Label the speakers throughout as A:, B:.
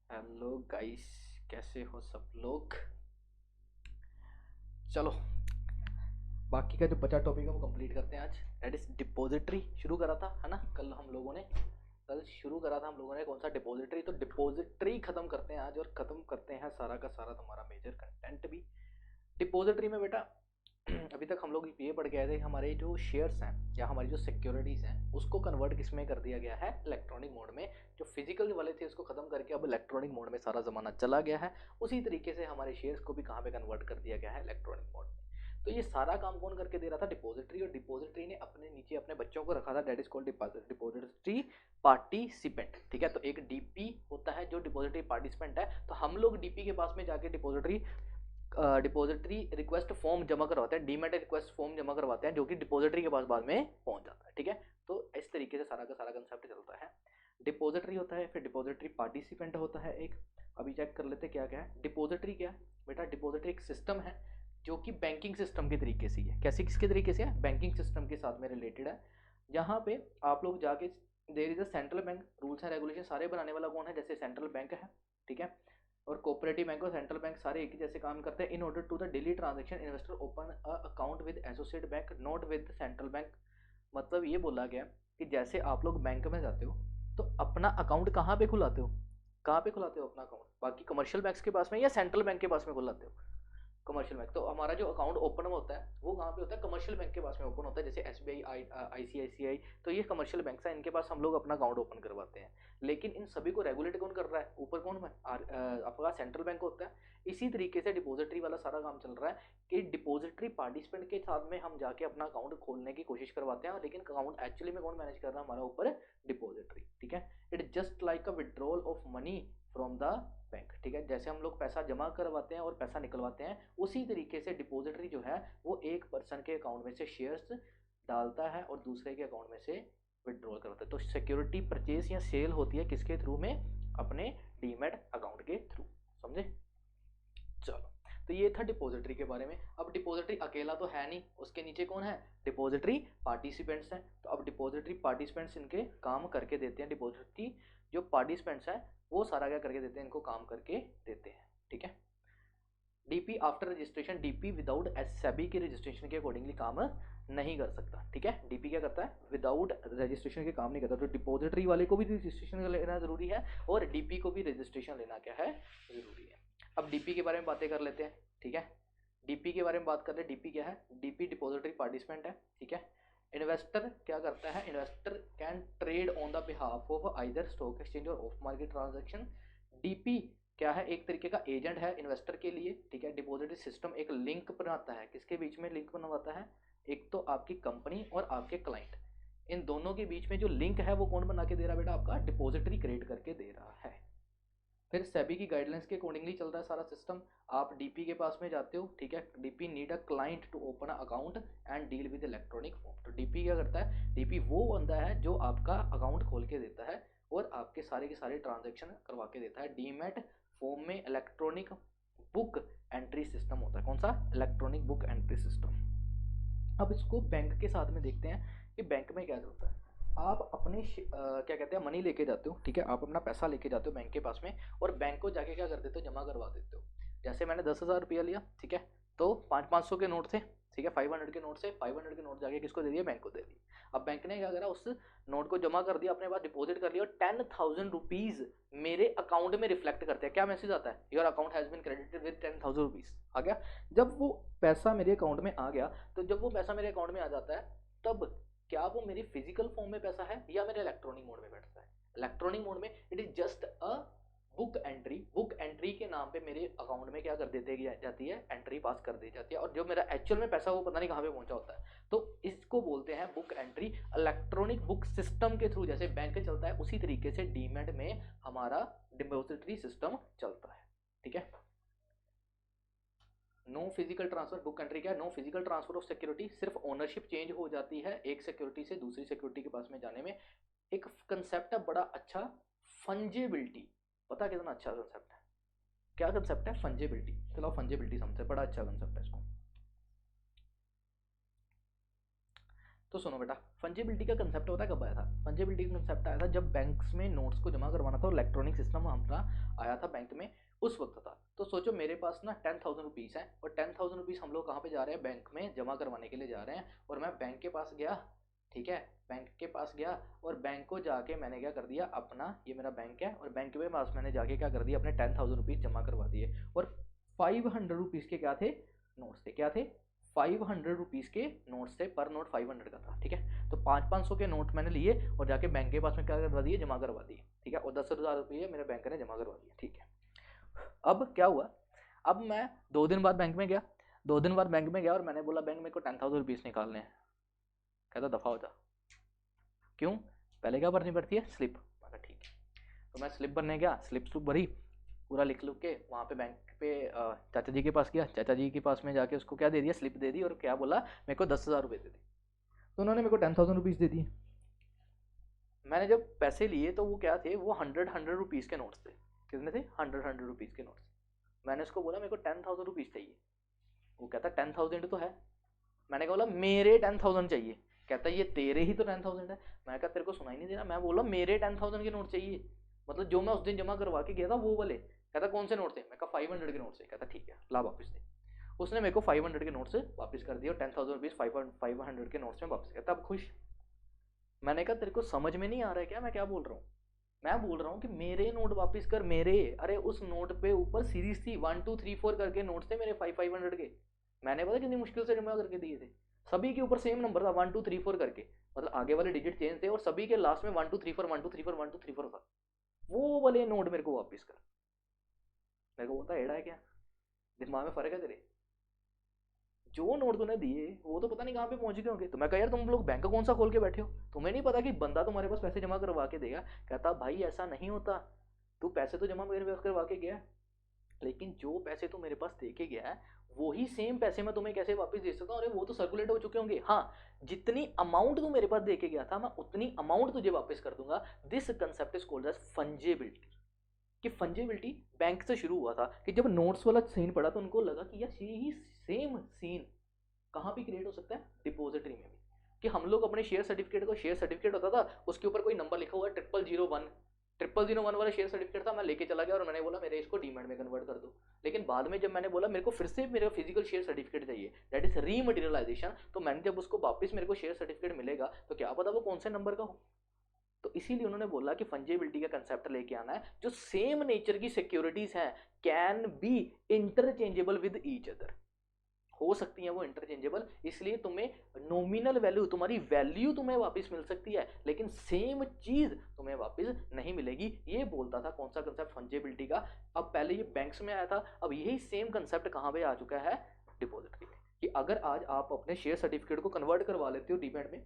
A: Hello guys, कैसे हो सब लोग। चलो, बाकी का जो बचा टॉपिक है वो कंप्लीट करते हैं आज। That is depository. शुरू करा था है ना कल हम लोगों ने। कल शुरू करा था हम लोगों ने कौन सा, डिपॉजिटरी। तो डिपॉजिटरी खत्म करते हैं आज और खत्म करते हैं सारा का सारा तुम्हारा मेजर कंटेंट भी डिपॉजिटरी में बेटा। अभी तक हम लोग ये पढ़ के आए थे, हमारे जो शेयर्स हैं या हमारी जो सिक्योरिटीज़ हैं उसको कन्वर्ट किस में कर दिया गया है, इलेक्ट्रॉनिक मोड में। जो फिजिकल वाले थे उसको खत्म करके अब इलेक्ट्रॉनिक मोड में सारा ज़माना चला गया है। उसी तरीके से हमारे शेयर्स को भी कहाँ पे कन्वर्ट कर दिया गया है, इलेक्ट्रॉनिक मोड में। तो ये सारा काम कौन करके दे रहा था, डिपॉजिटरी। और डिपॉजिटरी ने अपने नीचे अपने बच्चों को रखा था, that is called depository participant. ठीक है, तो एक डीपी होता है जो डिपॉजिटरी पार्टिसिपेंट है। तो हम लोग डीपी के पास में जाके डिपॉजिटरी रिक्वेस्ट फॉर्म जमा करवाते हैं, डीमेट रिक्वेस्ट फॉर्म जमा करवाते हैं, जो कि डिपॉजिटरी के पास बाद में पहुंच जाता है। ठीक है, तो इस तरीके से सारा का सारा कंसेप्ट चलता है। डिपॉजिटरी होता है, फिर डिपॉजिटरी पार्टिसिपेंट होता है एक। अभी चेक कर लेते क्या क्या है। डिपॉजिटरी क्या है बेटा, डिपॉजिटरी एक सिस्टम है जो कि बैंकिंग सिस्टम के तरीके से ही है। कैसे, किसके तरीके से है, बैंकिंग सिस्टम के साथ में रिलेटेड है। यहाँ पे आप लोग जाके, there is a central bank, rules and regulation सारे बनाने वाला कौन है, जैसे सेंट्रल बैंक है। ठीक है, और कोऑपरेटिव बैंक और सेंट्रल बैंक सारे एक ही जैसे काम करते हैं। In order to the daily transaction investor open a account with associate bank not with central bank. मतलब ये बोला गया कि जैसे आप लोग बैंक में जाते हो तो अपना अकाउंट कहाँ पे खुलाते हो, कहाँ पे खुलाते हो अपना अकाउंट, बाकी कमर्शियल बैंक्स के पास में या सेंट्रल बैंक के पास में खुलाते हो, कमर्शियल बैंक। तो हमारा जो अकाउंट ओपन होता है वो कहाँ पे होता है, कमर्शियल बैंक के पास में ओपन होता है, जैसे एस बी आई, ICICI। तो ये कमर्शियल बैंक है, इनके पास हम लोग अपना अकाउंट ओपन करवाते हैं। लेकिन इन सभी को रेगुलेट कौन कर रहा है, ऊपर कौन है, आपका सेंट्रल बैंक होता है। इसी तरीके से डिपॉजिटरी वाला सारा काम चल रहा है कि डिपॉजिटरी पार्टिसिपेंट के साथ में हम जाके अपना अकाउंट खोलने की कोशिश करवाते हैं, लेकिन अकाउंट एक्चुअली में कौन मैनेज कर रहा है, हमारा ऊपर डिपॉजिटरी। ठीक है, it just like a withdrawal of money from the bank. ठीक है, जैसे हम लोग पैसा जमा करवाते हैं और पैसा निकलवाते हैं, उसी तरीके से डिपॉजिटरी जो है वो एक पर्सन के अकाउंट में से शेयर्स डालता है और दूसरे के अकाउंट में से विड्रॉल करवाता है। तो सिक्योरिटी परचेज या सेल होती है किसके थ्रू में, अपने डीमेट अकाउंट के थ्रू। समझे। चलो, तो ये था डिपॉजिटरी के बारे में। अब डिपॉजिटरी अकेला तो है नहीं, उसके नीचे कौन है, डिपॉजिटरी पार्टिसिपेंट्स हैं। तो अब डिपॉजिटरी पार्टिसिपेंट्स इनके काम करके देते हैं। डिपॉजिटरी जो पार्टिसिपेंट्स हैं वो सारा क्या करके देते हैं, इनको काम करके देते हैं। ठीक है, DP after registration, DP without SEBI के रजिस्ट्रेशन के अकॉर्डिंगली काम नहीं कर सकता। ठीक है, डीपी क्या करता है, विदाउट रजिस्ट्रेशन के काम नहीं करता। तो डिपॉजिटरी वाले को भी रजिस्ट्रेशन लेना जरूरी है और डीपी को भी रजिस्ट्रेशन लेना क्या है, जरूरी है। अब डीपी के बारे में बातें कर लेते हैं। ठीक है, डीपी के बारे में बात कर ले। डीपी क्या है, डीपी डिपॉजिटरी पार्टिसिपेंट है। ठीक है, इन्वेस्टर क्या करता है, investor can trade on the behalf of either stock exchange और ऑफ मार्केट ट्रांजेक्शन। डीपी क्या है, एक तरीके का एजेंट है इन्वेस्टर के लिए। ठीक है, डिपॉजिटरी सिस्टम एक लिंक बनाता है, किसके बीच में लिंक बनवाता है, एक तो आपकी कंपनी और आपके क्लाइंट, इन दोनों के बीच में जो लिंक है वो कौन बना के दे रहा है बेटा, आपका डिपॉजिटरी क्रिएट करके दे रहा है। फिर सेबी की गाइडलाइंस के अकॉर्डिंगली चल रहा है सारा सिस्टम। आप डीपी के पास में जाते हो, ठीक है, DP need a client to open a account and deal with electronic form. तो डीपी क्या करता है, डीपी वो बंदा है जो आपका अकाउंट खोल के देता है और आपके सारे के सारे ट्रांजेक्शन करवा के देता है। डीमेट फॉर्म में इलेक्ट्रॉनिक बुक एंट्री सिस्टम होता है। कौन सा, इलेक्ट्रॉनिक बुक एंट्री सिस्टम। अब इसको बैंक के साथ में देखते हैं कि बैंक में क्या चलता है। आप अपने क्या कहते हैं, मनी लेके जाते हो। ठीक है, आप अपना पैसा लेके जाते हो बैंक के पास में और बैंक को जाके क्या कर देते हो, जमा करवा देते हो। जैसे मैंने 10,000 रुपया लिया, ठीक है, तो 500 के नोट थे। ठीक है, 500 के नोट से 500 के नोट जाके किसको दे दिया, बैंक को दे दिए। अब बैंक ने क्या करा, उस नोट को जमा कर दिया, अपने पास डिपॉजिट कर लिया और 10,000 रुपीज मेरे अकाउंट में रिफ्लेक्ट करते हैं। क्या मैसेज आता है, your account has been credited with 10,000 rupees आ गया। जब वो पैसा मेरे अकाउंट में आ गया, तो जब वो पैसा मेरे अकाउंट में आ जाता है, तब क्या वो मेरी फिजिकल फॉर्म में पैसा है या मेरे इलेक्ट्रॉनिक मोड में बैठता है। इलेक्ट्रॉनिक मोड में it is just a book entry. Book entry के नाम पे मेरे अकाउंट में क्या कर देते जाती है, एंट्री पास कर दी जाती है, और जो मेरा एक्चुअल में पैसा वो पता नहीं कहाँ पे पहुंचा होता है। तो इसको बोलते हैं book entry. Electronic book system के थ्रू जैसे बैंक चलता है, उसी तरीके से डीमेट में हमारा डिपॉजिटरी सिस्टम चलता है। ठीक है, no physical transfer, book entry क्या है, no physical transfer of security. सिर्फ ओनरशिप चेंज हो जाती है एक सिक्योरिटी से दूसरी सिक्योरिटी के पास में जाने में। एक कंसेप्ट है बड़ा अच्छा, फंजेबिलिटी। पता कितना अच्छा कंसेप्ट है, क्या कंसेप्ट है, फंजेबिलिटी। चलो फंजेबिलिटी समझते, बड़ा अच्छा कंसेप्ट है इसको। तो सुनो बेटा, फंजिबिलिटी का कंसेप्ट होता है कब आया था? फंजिबिलिटी का कंसेप्ट आया था जब बैंक्स में नोट्स को जमा करवाना था और इलेक्ट्रॉनिक सिस्टम हमारा आया था बैंक में, उस वक्त था। तो सोचो मेरे पास ना 10,000 रुपीज़ है और 10,000 रुपीज़ हम लोग कहाँ पे जा रहे हैं? बैंक में जमा करवाने के लिए जा रहे हैं। और मैं बैंक के पास गया, ठीक है, बैंक के पास गया और बैंक को जाके मैंने क्या कर दिया, अपना ये मेरा बैंक है और बैंक के पास मैंने जाके क्या कर दिया, अपने 10,000 रुपीज़ जमा करवा दिए। और 500 रुपीज़ के क्या थे? नोट्स थे। क्या थे? 500 रुपीज़ के नोट्स थे, पर नोट 500 का था, ठीक है। तो 500 के नोट मैंने लिए और जाके बैंक के पास में क्या करवा दिए, जमा करवा दिए, ठीक है। और 10,000 रुपये मेरे बैंक ने जमा करवा दिए, ठीक है। अब क्या हुआ, अब मैं 2 दिन बाद बैंक में गया, 2 दिन बाद बैंक में गया और मैंने बोला बैंक मेरे को 10,000 रुपीज़ निकालने हैं। कहता दफ़ा हो जा। क्यों? पहले क्या भरनी पड़ती है? स्लिप। मैं कहा ठीक है। तो मैं स्लिप भरने गया, स्लिप भरी, पूरा लिख लुक के वहाँ पे बैंक पे चाचा जी के पास गया, चाचा जी के पास में जाके उसको क्या दे दिया, स्लिप दे दी और क्या बोला, मेरे को 10,000 रुपये दे दी। तो उन्होंने मेरे को 10,000 रुपीज़ दे दिए। मैंने जब पैसे लिए तो वो क्या थे, वो 100 रुपीज़ के नोट्स थे। कितने थे? 100 रुपीज़ के नोट्स। मैंने उसको बोला मेरे को 10,000 रुपीज़ चाहिए। वो कहता 10,000 तो है। मैंने कहा बोला मेरे 10,000 चाहिए। कहता ये तेरे ही तो 10,000 है। मैं कहा तेरे को सुनाई नहीं दे रहा? मैं बोला मेरे 10,000 के नोट चाहिए, मतलब जो मैं उस दिन जमा करवा के गया था वो वाले। कहता कौन से नोट थे? मैं कहा 500 के नोट से। कहता ठीक है ला वापस दे। उसने मेरे को 500 के नोट से वापस कर दिया और 10,000 रुपीज़ 500 के नोट से वापस। कहता अब खुश? मैंने कहा तेरे को समझ में नहीं आ रहा है क्या मैं क्या बोल रहा हूँ? मैं बोल रहा हूँ कि मेरे नोट वापस कर, मेरे। अरे उस नोट पे ऊपर सीरीज थी, 1 2 3 4 करके नोट थे मेरे 500 के। मैंने पता कितनी मुश्किल से जमा करके दिए थे। सभी के ऊपर सेम नंबर था, 1 2 3 4 करके, मतलब आगे वाले डिजिट चेंज थे और सभी के लास्ट में 1 2 3 4 1 2 3 4 1 2 3 4 था। वो वाले नोट मेरे को वापस कर। मेरे को बोलता एड़ा है क्या? दिमाग में फर्क है तेरे? जो नोट तूने दिए वो तो पता नहीं कहाँ पे पहुंच गए होंगे। तो मैं कहा यार तुम लोग बैंक कौन सा खोल के बैठे हो, तुम्हें नहीं पता कि बंदा तुम्हारे पास पैसे जमा करवा के देगा? कहता भाई ऐसा नहीं होता, तू पैसे तो जमा मेरे पास करवा के गया, लेकिन जो पैसे तू मेरे पास दे के गया है वही सेम पैसे मैं तुम्हें कैसे वापस दे सकता हूँ? अरे वो तो सर्कुलेट हो चुके होंगे। हाँ, जितनी अमाउंट तू मेरे पास दे के गया था मैं उतनी अमाउंट तुझे वापस कर दूंगा। This concept is called as fungibility. कि फंजेबिलिटी बैंक से शुरू हुआ था कि जब नोट्स वाला सीन पड़ा तो उनको लगा कि यार यही सेम सीन कहाँ भी क्रिएट हो सकता है? डिपॉजिटरी में भी। कि हम लोग अपने शेयर सर्टिफिकेट को, शेयर सर्टिफिकेट होता था उसके ऊपर कोई नंबर लिखा हुआ है 0001, 0001 वाला शेयर सर्टिफिकेट था। मैं लेके चला गया और मैंने बोला मेरे इसको डीमैट में कन्वर्ट कर दो। लेकिन बाद में जब मैंने बोला मेरे को फिर से मेरा फिजिकल शेयर सर्टिफिकेट चाहिए, दैट इज रीमटेरियलाइजेशन, तो मैंने जब उसको वापस मेरे को शेयर सर्टिफिकेट मिलेगा तो क्या पता वो कौन से नंबर का हो। तो इसीलिए उन्होंने बोला कि फंजेबिलिटी का कंसेप्ट लेके आना है, जो सेम नेचर की सिक्योरिटीज हैं can be interchangeable with each other. हो सकती है वो इंटरचेंजेबल, इसलिए तुम्हें नॉमिनल वैल्यू, तुम्हारी वैल्यू तुम्हें वापस मिल सकती है लेकिन सेम चीज तुम्हें वापस नहीं मिलेगी। ये बोलता था कौन सा कंसेप्ट? फंजेबिलिटी का। अब पहले ये बैंक्स में आया था, अब यही सेम कंसेप्ट कहाँ पे आ चुका है? डिपॉजिटरी में। कि अगर आज आप अपने शेयर सर्टिफिकेट को कन्वर्ट करवा लेते हो डीमैट में,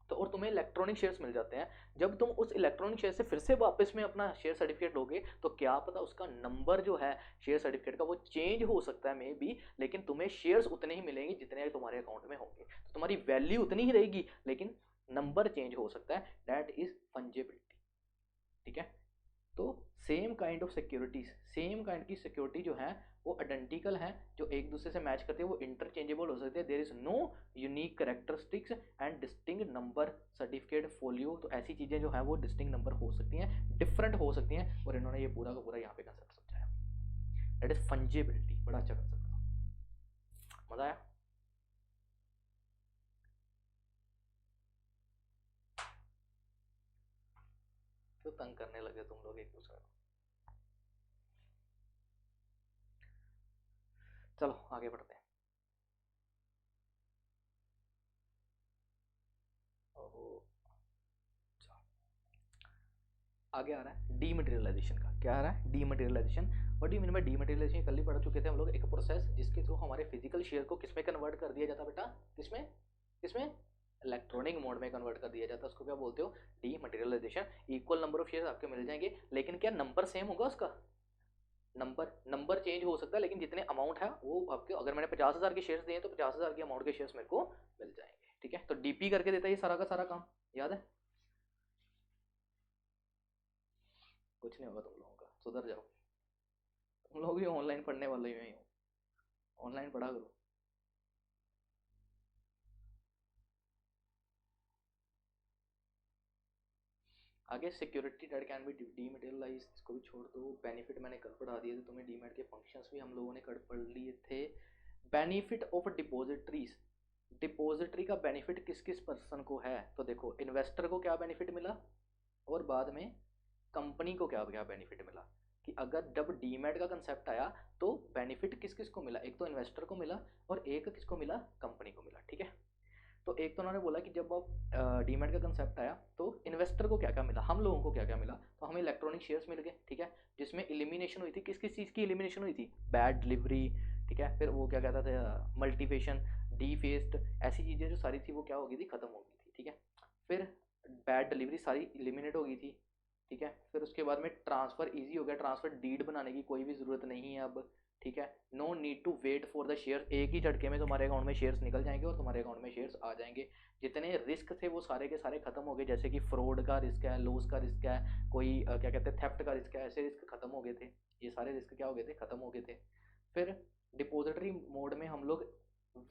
A: तो और तुम्हें इलेक्ट्रॉनिक शेयर्स मिल जाते हैं, जब तुम उस इलेक्ट्रॉनिक शेयर से फिर से वापस में अपना शेयर सर्टिफिकेट लोगे तो क्या पता उसका नंबर जो है शेयर सर्टिफिकेट का वो चेंज हो सकता है मे बी, लेकिन तुम्हें शेयर्स उतने ही मिलेंगे जितने तुम्हारे अकाउंट में होंगे। तो तुम्हारी वैल्यू उतनी ही रहेगी लेकिन नंबर चेंज हो सकता है। दैट इज फंजेबिलिटी, ठीक है। तो same kind of securities, same kind की सिक्योरिटी जो है वो आइडेंटिकल है, जो एक दूसरे से मैच करते हैं, वो इंटरचेंजेबल हो सकते हैं। There is no unique characteristics and distinct number certificate folio. तो ऐसी चीज़ें जो है वो डिस्टिंक्ट नंबर हो सकती हैं, डिफरेंट हो सकती हैं, और इन्होंने ये पूरा का पूरा यहाँ पे कंसेप्ट समझाया। That is fungibility. बड़ा अच्छा कंसेप्ट था, मजा आया। क्यों तंग करने लगे तुम लोग एक दूसरे को? चलो आगे बढ़ते हैं। आगे आ रहा है डीमटेरियलाइजेशन का। क्या आ रहा है? Dematerialisation. What do you mean by dematerialisation? कल ही पढ़ चुके थे हम लोग। एक प्रोसेस जिसके थ्रू हमारे फिजिकल शेयर को किसमें कन्वर्ट कर दिया जाता बेटा? किसमें? किसमें? इलेक्ट्रॉनिक मोड में कन्वर्ट कर दिया जाता है। उसको क्या बोलते हो? Dematerialisation. Equal number of share आपके मिल जाएंगे, लेकिन क्या नंबर सेम होगा उसका? नंबर चेंज हो सकता है, लेकिन जितने अमाउंट है वो आपके, अगर मैंने 50,000 के शेयर्स दिए तो 50,000 के अमाउंट के शेयर्स मेरे को मिल जाएंगे, ठीक है। तो डीपी करके देता है ये सारा का सारा काम, याद है? कुछ नहीं होगा तुम लोगों का, सुधर जाओ। तुम लोग भी ऑनलाइन पढ़ने वाले ही हो, ऑनलाइन पढ़ा करो। आगे security date can be dematerialise, इसको भी छोड़ दो। बेनिफिट मैंने कल पढ़ा दिए थे तुम्हें, डीमेट के फंक्शंस भी हम लोगों ने कल पढ़ लिए थे। बेनिफिट ऑफ डिपॉजिटरीज, डिपॉजिटरी का बेनिफिट किस किस पर्सन को है, तो देखो इन्वेस्टर को क्या बेनिफिट मिला और बाद में कंपनी को क्या क्या बेनिफिट मिला। कि अगर जब डीमेट का कंसेप्ट आया तो बेनिफिट किस किस को मिला, एक तो इन्वेस्टर को मिला और एक किसको मिला, कंपनी को मिला। ठीक है, तो एक तो उन्होंने बोला कि जब अब डीमेट का कंसेप्ट आया तो इन्वेस्टर को क्या क्या मिला, हम लोगों को क्या क्या मिला, तो हमें इलेक्ट्रॉनिक शेयर्स मिल गए। ठीक है, जिसमें एलिमिनेशन हुई थी, किस किस चीज़ की एलिमिनेशन हुई थी, बैड डिलीवरी। ठीक है, फिर वो क्या कहता था, मल्टीफेशन, डीफेस्ड, ऐसी चीज़ें जो सारी थी वो क्या हो गई थी, खत्म हो गई थी। ठीक है, फिर बैड डिलीवरी सारी एलिमिनेट हो गई थी। ठीक है, फिर उसके बाद में ट्रांसफ़र इजी हो गया, ट्रांसफ़र डीड बनाने की कोई भी ज़रूरत नहीं है अब। ठीक है, no need to wait for the share, एक ही झटके में तुम्हारे अकाउंट में शेयर्स निकल जाएंगे और तुम्हारे अकाउंट में शेयर्स आ जाएंगे। जितने रिस्क थे वो सारे के सारे खत्म हो गए, जैसे कि फ्रॉड का रिस्क है, लॉस का रिस्क है, कोई क्या कहते हैं थेफ्ट का रिस्क है, ऐसे रिस्क खत्म हो गए थे। ये सारे रिस्क क्या हो गए थे, खत्म हो गए थे। फिर डिपॉजिटरी मोड में हम लोग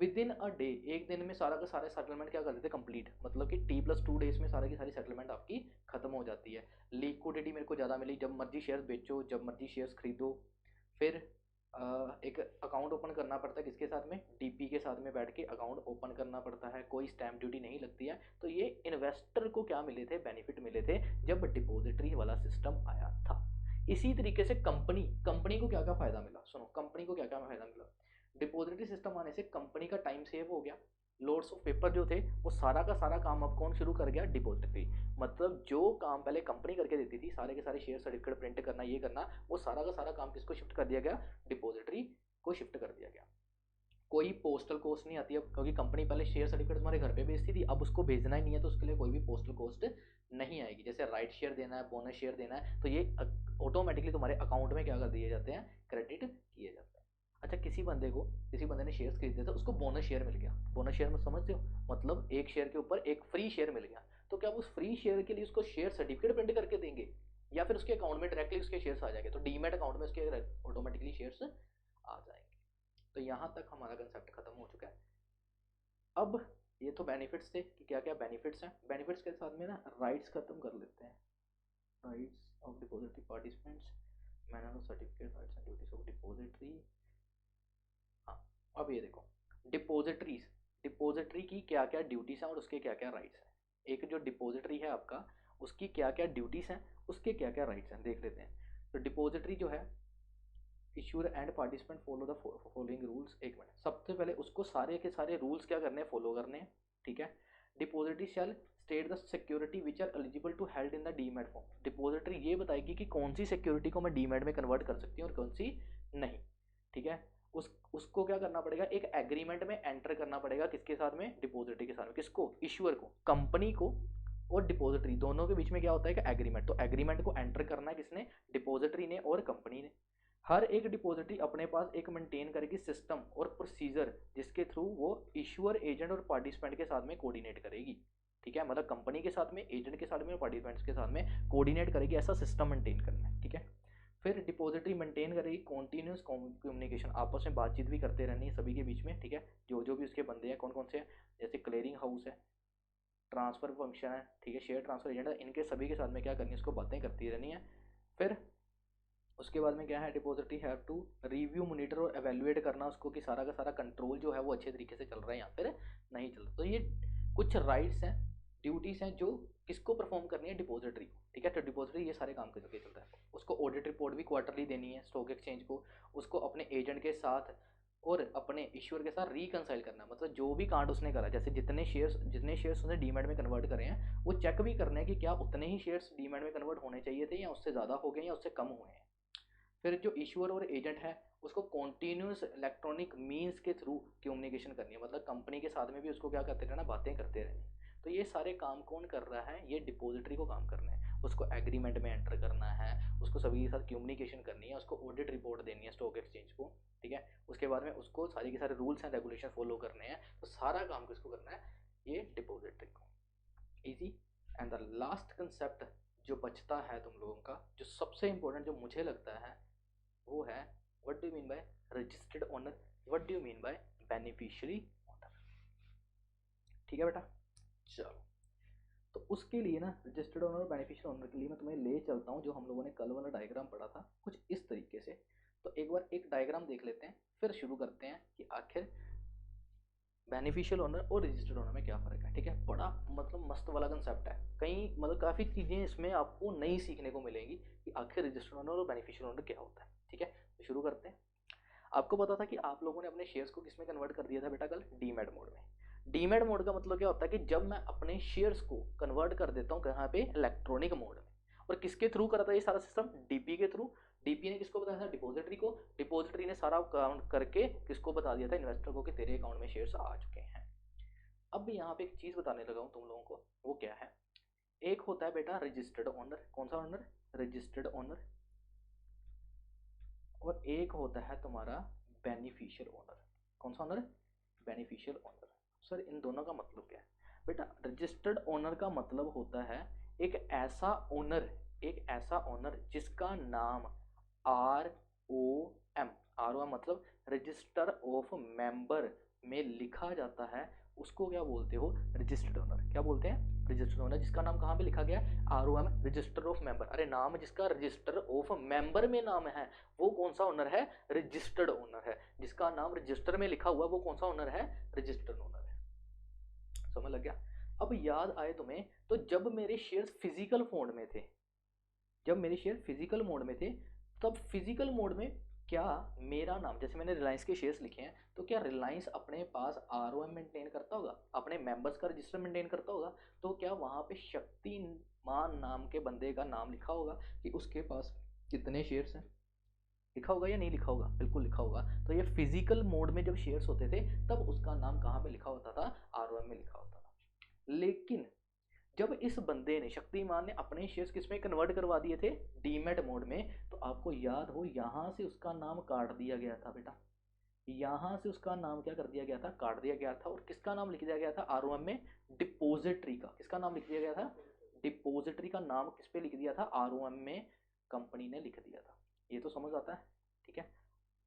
A: विद इन अ डे, एक दिन में सारा का सारा सेटलमेंट क्या कर देते कंप्लीट, मतलब कि T+2 डेज में सारी की सारी सेटलमेंट आपकी खत्म हो जाती है। लिक्विडिटी मेरे को ज़्यादा मिली, जब मर्जी शेयर्स बेचो, जब मर्जी शेयर्स खरीदो। फिर एक अकाउंट ओपन करना पड़ता है किसके साथ में, डीपी के साथ में बैठ के अकाउंट ओपन करना पड़ता है, कोई स्टैम्प ड्यूटी नहीं लगती है। तो ये इन्वेस्टर को क्या मिले थे, बेनिफिट मिले थे जब डिपॉजिटरी वाला सिस्टम आया था। इसी तरीके से कंपनी, कंपनी को क्या क्या फ़ायदा मिला, सुनो कंपनी को क्या क्या फ़ायदा मिला। डिपॉजिटरी सिस्टम आने से कंपनी का टाइम सेव हो गया, लोड्स ऑफ पेपर जो थे वो सारा का सारा काम अब कौन शुरू कर गया, डिपॉजिटरी। मतलब जो काम पहले कंपनी करके देती थी, सारे के सारे शेयर सर्टिफिकेट प्रिंट करना, ये करना, वो सारा का सारा काम किसको शिफ्ट कर दिया गया, डिपॉजिटरी को शिफ्ट कर दिया गया। कोई पोस्टल कॉस्ट नहीं आती अब, क्योंकि कंपनी पहले शेयर सर्टिफिकेट तुम्हारे घर पे भेजती थी, अब उसको भेजना ही नहीं है, तो उसके लिए कोई भी पोस्टल कॉस्ट नहीं आएगी। जैसे राइट शेयर देना है, बोनस शेयर देना है, तो ये ऑटोमेटिकली तुम्हारे अकाउंट में क्या कर दिए जाते हैं, क्रेडिट किए जाते हैं। अच्छा, किसी बंदे ने शेयर्स खरीदे थे, उसको बोनस शेयर मिल गया। बोनस शेयर में समझते हो, मतलब एक शेयर के ऊपर एक फ्री शेयर मिल गया। तो क्या उस फ्री शेयर के लिए उसको शेयर सर्टिफिकेट प्रिंट करके देंगे, या फिर उसके अकाउंट में डायरेक्टली उसके शेयर्स आ जाएंगे, तो डीमेट अकाउंट में उसके ऑटोमेटिकली शेयर्स आ जाएंगे। तो यहाँ तक हमारा कंसेप्ट खत्म हो चुका है। अब ये तो बेनिफिट्स थे कि क्या क्या बेनिफिट्स हैं, बेनिफिट्स के साथ में ना राइट्स खत्म कर लेते हैं। Rights of depository participants, manner of certificate, rights and duties of depository. हाँ, अब ये देखो डिपॉजिटरीज, डिपॉजिटरी की क्या क्या ड्यूटीज़ हैं और उसके क्या क्या राइट्स हैं। एक जो डिपॉजिटरी है आपका, उसकी क्या क्या ड्यूटीज़ हैं, उसके क्या क्या राइट्स हैं, देख लेते हैं। तो डिपॉजिटरी जो है, issuer and participant follow the following rules. एक मिनट, सबसे पहले उसको सारे के सारे रूल्स क्या करने हैं, फॉलो करने हैं। ठीक है, depository shall state the security which are eligible to held in the demat form. Depository ये बताएगी कि कौन सी सिक्योरिटी को मैं डीमेट में कन्वर्ट कर सकती हूँ और कौन सी नहीं। ठीक है, उसको क्या करना पड़ेगा, एक एग्रीमेंट में एंटर करना पड़ेगा, किसके साथ में, डिपॉजिटरी के साथ में। किसको, इशूअर को, कंपनी को और डिपॉजिटरी दोनों के बीच में क्या होता है कि एग्रीमेंट। तो एग्रीमेंट को एंटर करना है किसने, डिपॉजिटरी ने और कंपनी ने। हर एक डिपॉजिटरी अपने पास एक मेंटेन करेगी सिस्टम और प्रोसीजर, जिसके थ्रू वो इशूअर, एजेंट और पार्टिसिपेंट के साथ में कोऑर्डिनेट करेगी। ठीक है, मतलब कंपनी के साथ में, एजेंट के साथ में और पार्टिसिपेंट्स के साथ में कोऑर्डिनेट करेगी, ऐसा सिस्टम मेंटेन करना है। ठीक है, फिर डिपॉजिटरी मेंटेन करेगी कॉन्टीन्यूस कम्युनिकेशन, आपस में बातचीत भी करते रहनी है सभी के बीच में। ठीक है, जो जो भी उसके बंदे हैं, कौन कौन से हैं, जैसे क्लियरिंग हाउस है, ट्रांसफर फंक्शन है, ठीक है, शेयर ट्रांसफर एजेंट है, इनके सभी के साथ में क्या करनी है, उसको बातें करती रहनी है। फिर उसके बाद में क्या है, depository have to review, monitor और एवेल्युएट करना उसको कि सारा का सारा कंट्रोल जो है वो अच्छे तरीके से चल रहा है या फिर नहीं चल रहा। तो ये कुछ राइट्स हैं, ड्यूटीज़ हैं जो किसको परफॉर्म करनी है, डिपॉजिटरी को। ठीक है, तो डिपॉजिटरी ये सारे काम करके चलता है। उसको ऑडिट रिपोर्ट भी क्वार्टरली देनी है स्टॉक एक्सचेंज को, उसको अपने एजेंट के साथ और अपने इश्यूर के साथ रिकनसाइल करना है। मतलब जो भी कांड उसने करा, जैसे जितने शेयर्स उसने डीमेट में कन्वर्ट करे हैं, वो चेक भी करना है कि क्या उतने ही शेयर्स डीमेट में कन्वर्ट होने चाहिए थे या उससे ज़्यादा हो गए या उससे कम हुए हैं। फिर जो इशूअर और एजेंट है, उसको कॉन्टीन्यूस इलेक्ट्रॉनिक मीन्स के थ्रू कम्युनिकेशन करनी है, मतलब कंपनी के साथ में भी उसको क्या करते रहना, बातें करते रहनी। तो ये सारे काम कौन कर रहा है, ये डिपॉजिटरी को काम करना है। उसको एग्रीमेंट में एंटर करना है, उसको सभी के साथ कम्युनिकेशन करनी है, उसको ऑडिट रिपोर्ट देनी है स्टॉक एक्सचेंज को। ठीक है, उसके बाद में उसको सारे के सारे रूल्स एंड रेगुलेशन फॉलो करने हैं। तो सारा काम किसको करना है, ये डिपॉजिटरी को। Easy. And the last concept जो बचता है तुम लोगों का, जो सबसे इंपॉर्टेंट जो मुझे लगता है, वो है what do you mean by registered owner, what do you mean by beneficiary owner. ठीक है बेटा, चलो तो उसके लिए ना रजिस्टर्ड ओनर और बेनिफिशियल ओनर के लिए मैं तुम्हें ले चलता हूँ, जो हम लोगों ने कल वाला डायग्राम पढ़ा था कुछ इस तरीके से। तो एक बार एक डायग्राम देख लेते हैं, फिर शुरू करते हैं कि आखिर बेनिफिशियल ओनर और रजिस्टर्ड ओनर में क्या फ़र्क है। ठीक है, बड़ा मतलब मस्त वाला कंसेप्ट है, कई मतलब काफ़ी चीज़ें इसमें आपको नई सीखने को मिलेंगी कि आखिर रजिस्टर्ड ओनर और बेनिफिशियल ओनर क्या होता है। ठीक है, तो शुरू करते हैं। आपको पता था कि आप लोगों ने अपने शेयर्स को किसमें कन्वर्ट कर दिया था बेटा कल? डीमैट मोड में। डीमैट मोड का मतलब क्या होता है कि जब मैं अपने शेयर्स को कन्वर्ट कर देता हूँ कहाँ पे? इलेक्ट्रॉनिक मोड में। और किसके थ्रू करा था ये सारा सिस्टम? डीपी के थ्रू। डीपी ने किसको बताया था? डिपॉजिटरी को। डिपॉजिटरी ने सारा काउंट करके किसको बता दिया था? इन्वेस्टर को, कि तेरे अकाउंट में शेयर्स आ चुके हैं। अब यहाँ पे एक चीज बताने लगा हूँ तुम लोगों को, वो क्या है? एक होता है बेटा रजिस्टर्ड ओनर। कौन सा ओनर? Registered owner. और एक होता है तुम्हारा बेनिफिशियल ओनर। कौन सा ओनर? Beneficial owner. सर इन दोनों का मतलब क्या है? बेटा रजिस्टर्ड ओनर का मतलब होता है एक ऐसा ओनर, एक ऐसा ओनर जिसका नाम R O M, R O M मतलब रजिस्टर ऑफ मेंबर में लिखा जाता है, उसको क्या बोलते हो? Registered owner. क्या बोलते हैं? Registered owner. जिसका नाम कहाँ पे लिखा गया है? R O M, register of member. अरे नाम जिसका रजिस्टर ऑफ मेंबर में नाम है, वो कौन सा ओनर है? रजिस्टर्ड ओनर है। जिसका नाम रजिस्टर में लिखा हुआ, वो कौन सा ओनर है? रजिस्टर्ड ओनर है। समझ लग गया? अब याद आए तुम्हें, तो जब मेरे शेयर्स फिजिकल मोड में थे, जब मेरे शेयर फिजिकल मोड में थे, तब फिजिकल मोड में क्या मेरा नाम, जैसे मैंने रिलायंस के शेयर्स लिखे हैं, तो क्या रिलायंस अपने पास आर ओ एम मेंटेन करता होगा? अपने मेंबर्स का रजिस्टर मेंटेन करता होगा? तो क्या वहाँ पे शक्तिमान नाम के बंदे का नाम लिखा होगा कि उसके पास कितने शेयर्स हैं? लिखा होगा या नहीं लिखा होगा? बिल्कुल लिखा होगा। तो ये फिजिकल मोड में जब शेयर्स होते थे, तब उसका नाम कहाँ पे लिखा होता था? आर ओ एम में लिखा होता था। लेकिन जब इस बंदे ने, शक्तिमान ने, अपने शेयर्स किस में कन्वर्ट करवा दिए थे? डीमैट मोड में, तो आपको याद हो यहां से उसका नाम काट दिया गया था बेटा। यहां से उसका नाम क्या कर दिया गया था? काट दिया गया था। और किसका नाम लिख दिया गया था आरओएम में? डिपोजिटरी का। किसका नाम लिख दिया गया था? डिपोजिटरी का नाम किस पे लिख दिया था? आरओएम में कंपनी ने लिख दिया था। ये तो समझ आता है? ठीक है,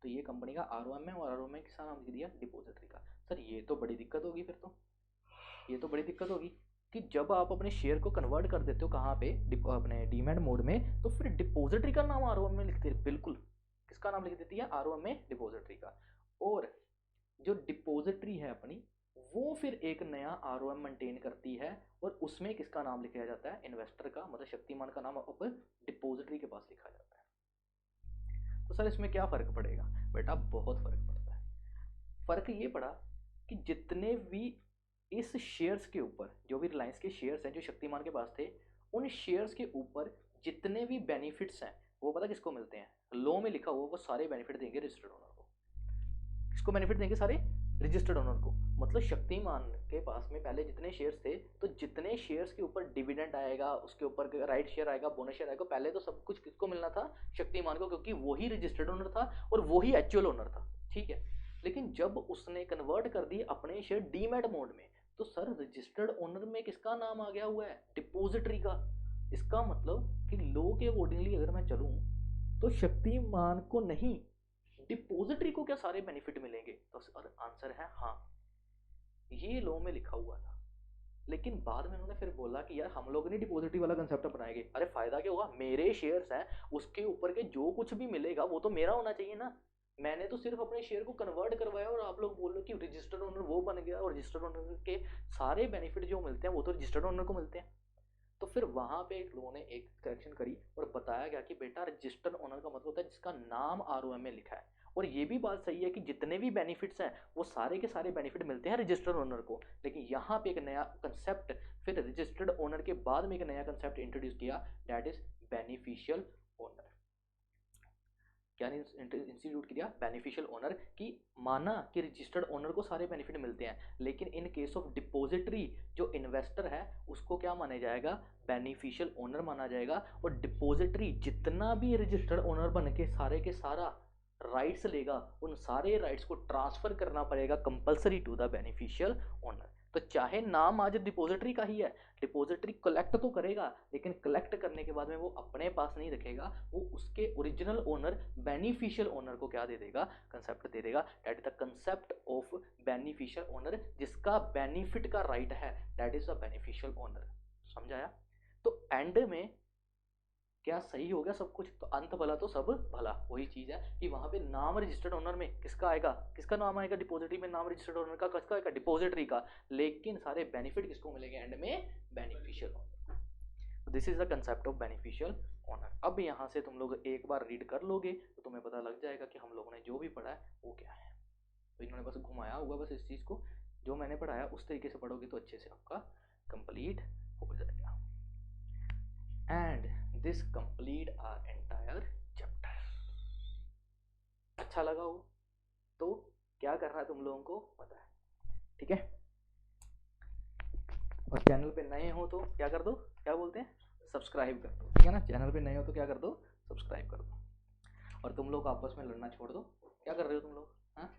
A: तो ये कंपनी का आरओएम है और आरओएम में किसका नाम लिख दिया? डिपोजिटरी का। सर ये तो बड़ी दिक्कत होगी फिर तो, ये तो बड़ी दिक्कत होगी कि जब आप अपने शेयर को कन्वर्ट कर देते हो कहाँ पे? अपने डीमैट मोड में, तो फिर डिपॉजिटरी का नाम आरओएम में लिखते हैं। बिल्कुल, किसका नाम लिख देती है? आरओएम में डिपॉजिटरी का। और जो डिपॉजिटरी है अपनी, वो फिर एक नया आरओएम मेंटेन करती है, और उसमें किसका नाम लिखा जाता है? इन्वेस्टर का, मतलब शक्तिमान का नाम अब डिपॉजिटरी के पास लिखा जाता है। तो सर इसमें क्या फर्क पड़ेगा? बेटा बहुत फर्क पड़ता है। फर्क ये पड़ा कि जितने भी इस शेयर्स के ऊपर, जो भी रिलायंस के शेयर्स हैं जो शक्तिमान के पास थे, उन शेयर्स के ऊपर जितने भी बेनिफिट्स हैं, वो पता किसको मिलते हैं? लॉ में लिखा हुआ वो सारे बेनिफिट देंगे रजिस्टर्ड ओनर को। किसको बेनिफिट देंगे? सारे रजिस्टर्ड ओनर को। मतलब शक्तिमान के पास में पहले जितने शेयर्स थे, तो जितने शेयर्स के ऊपर डिविडेंड आएगा, उसके ऊपर राइट शेयर आएगा, बोनस शेयर आएगा, पहले तो सब कुछ किसको मिलना था? शक्तिमान को, क्योंकि वही रजिस्टर्ड ओनर था और वही एक्चुअल ओनर था। ठीक है, लेकिन जब उसने कन्वर्ट कर दिए अपने शेयर डीमैट मोड में, तो सर रजिस्टर्ड ओनर में किसका नाम आ गया हुआ है? डिपोजिटरी का। इसका मतलब कि लॉ के अकॉर्डिंगली अगर मैं चलूं, तो शक्तिमान को नहीं, डिपोजिटरी को क्या सारे बेनिफिट मिलेंगे? तो आंसर है हाँ, ये लॉ में लिखा हुआ था। लेकिन बाद में उन्होंने फिर बोला कि यार हम लोग नहीं डिपॉजिटरी वाला कंसेप्ट अपनाएंगे। अरे फायदा क्या होगा? मेरे शेयर्स हैं, उसके ऊपर के जो कुछ भी मिलेगा वो तो मेरा होना चाहिए ना। मैंने तो सिर्फ अपने शेयर को कन्वर्ट करवाया, और आप लोग बोल रहे हो कि रजिस्टर्ड ओनर वो बन गया, और रजिस्टर्ड ओनर के सारे बेनिफिट जो मिलते हैं वो तो रजिस्टर्ड ओनर को मिलते हैं। तो फिर वहां पे एक लोगों ने एक करेक्शन करी और बताया गया कि बेटा रजिस्टर्ड ओनर का मतलब होता है जिसका नाम आरओएम में लिखा है। और ये भी बात सही है कि जितने भी बेनिफिट्स हैं वो सारे के सारे बेनिफिट मिलते हैं रजिस्टर्ड ओनर को। लेकिन यहाँ पे एक नया कंसेप्ट, फिर रजिस्टर्ड ओनर के बाद में एक नया कंसेप्ट इंट्रोड्यूस किया, दैट इज बेनिफिशियल ओनर। क्या इंस्टीट्यूट किया? Beneficial owner. की माना कि रजिस्टर्ड ओनर को सारे बेनिफिट मिलते हैं, लेकिन इन केस ऑफ डिपॉजिटरी जो इन्वेस्टर है उसको क्या माना जाएगा? बेनिफिशियल ओनर माना जाएगा। और डिपॉजिटरी जितना भी रजिस्टर्ड ओनर बन के सारे के सारा राइट्स लेगा, उन सारे राइट्स को ट्रांसफर करना पड़ेगा compulsory to the beneficial owner. तो चाहे नाम आज डिपॉजिटरी का ही है, डिपॉजिटरी कलेक्ट तो करेगा, लेकिन कलेक्ट करने के बाद में वो अपने पास नहीं रखेगा, वो उसके ओरिजिनल ओनर बेनिफिशियल ओनर को क्या दे देगा? कंसेप्ट दे देगा। That is the concept of beneficial owner, जिसका बेनिफिट का राइट है, that is the beneficial owner. समझाया। तो एंड में क्या सही हो गया सब कुछ, तो अंत भला तो सब भला, वही चीज है कि वहां पे नाम रजिस्टर्ड ओनर में किसका आएगा, किसका नाम आएगा डिपॉजिटरी में, नाम रजिस्टर्ड ओनर का, किसका आएगा, डिपॉजिटरी का, लेकिन सारे बेनिफिट किसको मिलेंगे एंड में, beneficial owner. This is the concept of beneficial owner. अब यहाँ से तुम लोग एक बार रीड कर लोगे तो तुम्हें पता लग जाएगा कि हम लोगों ने जो भी पढ़ा है वो क्या है। तो इन्होंने बस घुमाया हुआ बस इस चीज को, जो मैंने पढ़ाया उस तरीके से पढ़ोगे तो अच्छे से आपका कंप्लीट हो जाएगा। And this complete our entire chapter. अच्छा लगा हो तो क्या करना है तुम लोगों को पता है, ठीक है। और चैनल पे नए हो तो क्या कर दो, क्या बोलते हैं, सब्सक्राइब कर दो, ठीक है ना। चैनल पे नए हो तो क्या कर दो, सब्सक्राइब कर दो। और तुम लोग आपस में लड़ना छोड़ दो, क्या कर रहे हो तुम लोग, हाँ।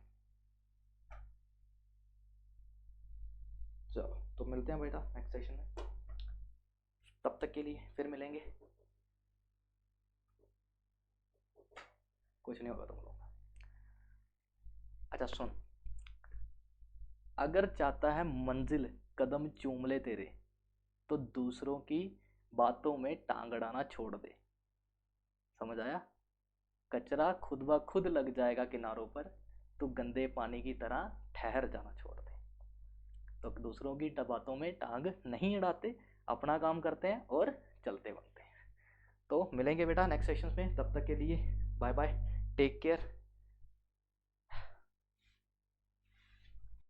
A: चलो तो मिलते हैं बेटा नेक्स्ट सेशन में, तब तक के लिए फिर मिलेंगे। कुछ नहीं होगा तुम लोग। अच्छा सुन, अगर चाहता है मंजिल कदम चूम ले तेरे, तो दूसरों की बातों में टांग अड़ाना छोड़ दे। समझ आया, कचरा खुद ब खुद लग जाएगा किनारों पर, तू गंदे पानी की तरह ठहर जाना छोड़ दे। तो दूसरों की बातों में टांग नहीं अड़ाते, अपना काम करते हैं और चलते बनते हैं। तो मिलेंगे बेटा नेक्स्ट सेशन में, तब तक के लिए बाय बाय, टेक केयर।